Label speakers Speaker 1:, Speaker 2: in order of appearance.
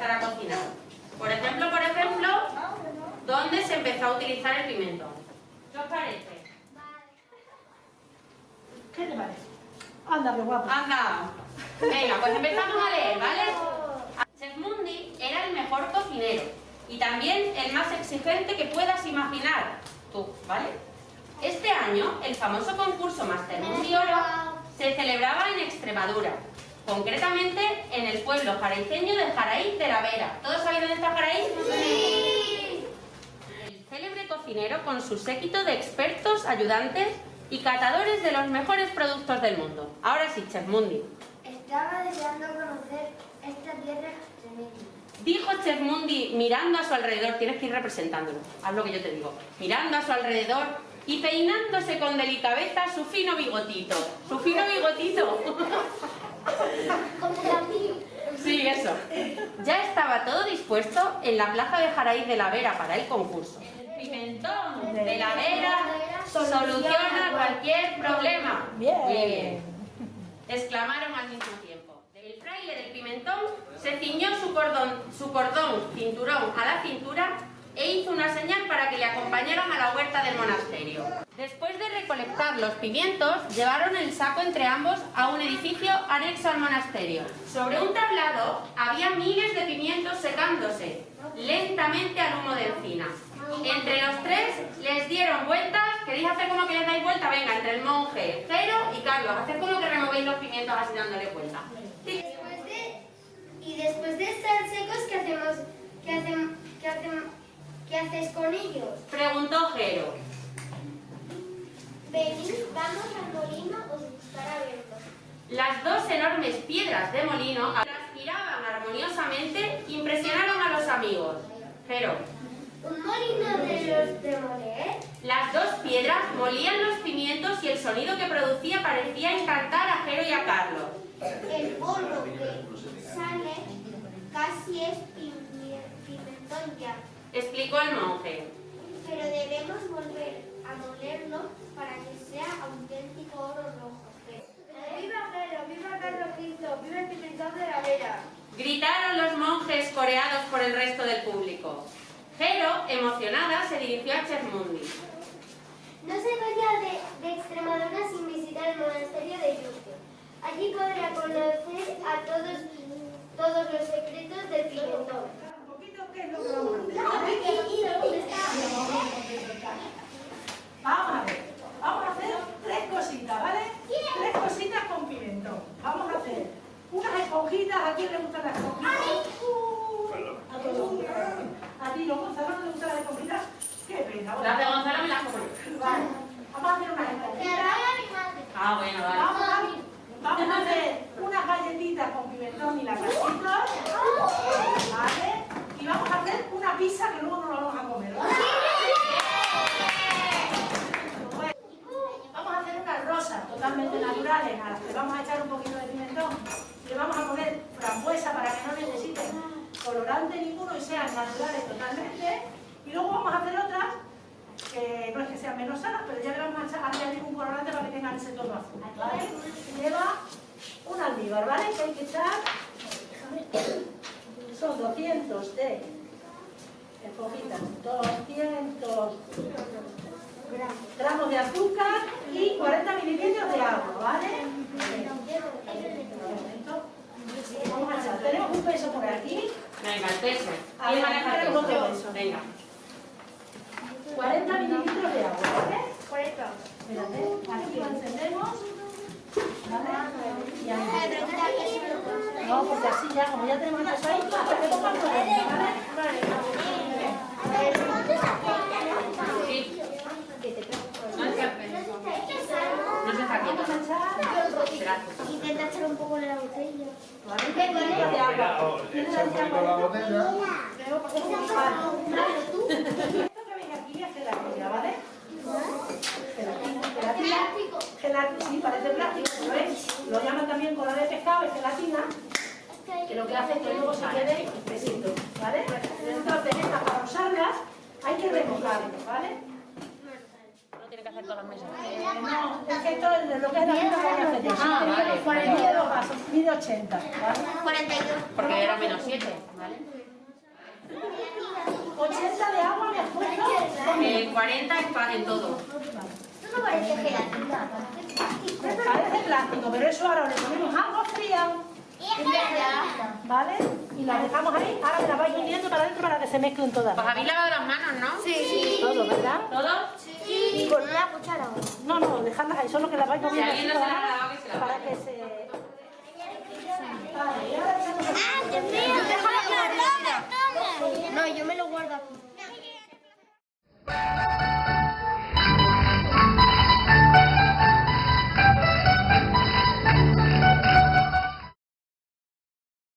Speaker 1: empezar a cocinar. Por ejemplo, ¿dónde se empezó a utilizar el pimentón? ¿Qué os parece?
Speaker 2: ¿Qué te parece? Anda, qué guapo.
Speaker 1: Anda. Venga, pues empezamos a leer, ¿vale? Chef Mundi era el mejor cocinero y también el más exigente que puedas imaginar tú, ¿vale? Este año, el famoso concurso Master Mundi Oro se celebraba en Extremadura, concretamente en el pueblo jaraiceño de Jaraíz de la Vera. ¿Todos sabéis dónde está Jaraíz?
Speaker 3: Sí.
Speaker 1: El célebre cocinero con su séquito de expertos, ayudantes y catadores de los mejores productos del mundo. Ahora sí, Chef Mundi.
Speaker 3: Estaba deseando conocer esta tierra tremenda.
Speaker 1: Dijo Chef Mundi mirando a su alrededor, tienes que ir representándolo, haz lo que yo te digo, mirando a su alrededor y peinándose con delicadeza su fino bigotito. ¡Su fino bigotito!
Speaker 3: Como la mía.
Speaker 1: Sí, eso. Ya estaba todo dispuesto en la plaza de Jaraíz de la Vera para el concurso. El pimentón de la Vera soluciona cualquier problema.
Speaker 2: Bien.
Speaker 1: Muy bien. Exclamaron al mismo tiempo. El fraile del pimentón se ciñó su cordón cinturón a la cintura e hizo una señal para que le acompañaran a la huerta del monasterio. Después de recolectar los pimientos, llevaron el saco entre ambos a un edificio anexo al monasterio. Sobre un tablado había miles de pimientos secándose lentamente al humo de encina. Entre los tres les dieron vueltas. ¿Queréis hacer como que les dais vuelta? Venga, entre el monje, Jero y Carlos, haced como que removéis los pimientos así dándole vuelta. Sí.
Speaker 3: Después de estar secos, ¿qué haces con ellos?
Speaker 1: Preguntó Jero.
Speaker 3: Venid, vamos al molino, os gustará verlo.
Speaker 1: Las dos enormes piedras de molino, mientras giraban armoniosamente, impresionaron a los amigos. Jero.
Speaker 3: ¿Un molino de los de moler?
Speaker 1: Las dos piedras molían los pimientos y el sonido que producía parecía encantar a Jero y a Carlos.
Speaker 3: El polvo que sale casi es pimentón ya.
Speaker 1: Explicó el monje.
Speaker 3: Pero debemos volver a molerlo para que sea auténtico oro rojo. ¡Viva Jero! ¡Viva Carlos Cristo! ¡Viva el pimentón de la Vera!
Speaker 1: Gritaron los monjes coreados por el resto del público. Jero, emocionada, se dirigió a Chef Mundi.
Speaker 3: No se vaya de Extremadura sin visitar el monasterio de Yuste. Allí podrá conocer a todos los secretos del pimentón.
Speaker 2: Un poquito, ¿qué es lo que vamos a hacer? Vamos a ver, vamos a hacer tres cositas, ¿vale? Tres cositas con pimentón. Vamos a hacer unas esponjitas. ¿A quién le gustan las esponjitas? A todos. ¿A ti, no, Gonzalo, no te gustan las esponjitas? Qué pena.
Speaker 1: Las de Gonzalo me las como.
Speaker 2: Vale, vamos a hacer unas esponjitas.
Speaker 1: Ah, bueno, vale.
Speaker 2: Vamos a hacer unas galletitas con pimentón y lacasitos, ¿vale? Y vamos a hacer una pizza que luego no la vamos a comer, ¿vale? Vamos a hacer unas rosas totalmente naturales a las que vamos a echar un poquito de pimentón. Le vamos a poner frambuesa para que no necesiten colorante ninguno y sean naturales totalmente. Y luego vamos a hacer otras que no es que sean menos sanas, pero ya le vamos a añadir un colorante para que tengan ese tono azul, ¿vale? Lleva un almíbar, ¿vale? Que hay que echar, son 200 de esponjitas, 200 gramos de azúcar y 40 mililitros de agua, ¿vale? Vamos a echar, tenemos un peso por aquí.
Speaker 1: Venga, el peso.
Speaker 2: A ver,
Speaker 1: ¿Quién maneja el
Speaker 2: tenemos otro
Speaker 1: peso?
Speaker 2: peso.
Speaker 1: Venga.
Speaker 2: 40 mililitros de agua, ¿vale?
Speaker 3: 40.
Speaker 2: Espérate, aquí lo encendemos, ¿vale? Y ahí. No, porque así ya, como ya tenemos el peso ahí, hasta que pongan 40, ¿vale?
Speaker 1: Sí. No está el peso. No se está quieto.
Speaker 2: Vamos a echar
Speaker 3: Intenta echar un poco de la botella.
Speaker 2: 40 mililitros de agua. ¿Tienes ahí
Speaker 4: la botella?
Speaker 2: Esto que veis aquí es gelatina, ¿vale? Gelatina, sí, parece plástico, pero es, lo llaman también cola de pescado, es gelatina, que lo que hace es que luego se quede espesito, ¿vale? Entonces, estas para usarlas hay que remojarlas, ¿vale?
Speaker 1: No tiene que hacer todas las mesas.
Speaker 2: No, es que esto es lo que es la misma que hay que hacer.
Speaker 1: Ah, vale.
Speaker 2: 42 vasos, mide 80, ¿vale?
Speaker 3: 42.
Speaker 1: Porque 0 menos 7, ¿vale?
Speaker 2: 80 de agua me has puesto.
Speaker 1: 40 en todo.
Speaker 3: Esto no parece gelatina.
Speaker 2: Parece plástico, pero eso ahora le ponemos agua fría, ¿vale? Y la dejamos ahí. Ahora me la vais uniendo para adentro para que se mezclen todas.
Speaker 1: Pues habéis lavado las manos, ¿no?
Speaker 3: Sí.
Speaker 2: Todo, ¿verdad?
Speaker 1: ¿Todo?
Speaker 3: Y con una cuchara.
Speaker 2: No, dejadlas ahí, solo que la vais moviendo
Speaker 1: Si alguien
Speaker 2: así
Speaker 1: no se
Speaker 2: todas
Speaker 1: la ha lavado, que se la
Speaker 2: para
Speaker 1: lave.
Speaker 2: que se... Vale, y ahora echamos
Speaker 3: ¡Ah, Dios mío! ¡Déjalo! No, yo me lo guardo aquí.